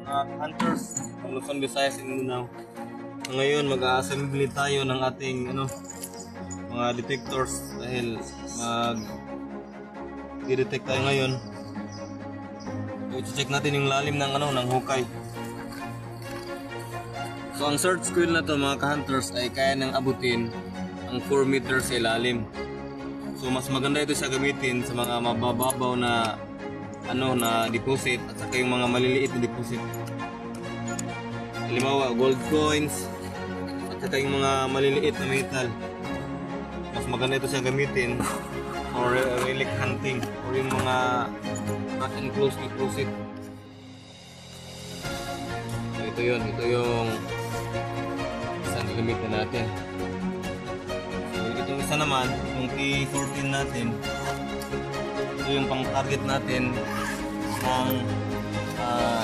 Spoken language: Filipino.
mga hunters ng Luzon, Visayas, and Mindanao. Ngayon mag-assembly tayo ng ating mga detectors dahil i-detect tayo ngayon. So, i-check natin yung lalim ng ng hukay. So ang search coil na to mga ka-hunters ay kaya nang abutin ang 4 meters sa ilalim. So mas maganda ito siya gamitin sa mga mabababaw na na deposit at saka yung mga maliliit na deposit. Halimbawa gold coins at saka yung mga maliliit na metal. Mas maganda ito siya gamitin for relic hunting or yung mga cut and close deposit. So ito yung isang limit na natin. So itong isa naman, yung P14 natin, ito yung pang target natin ng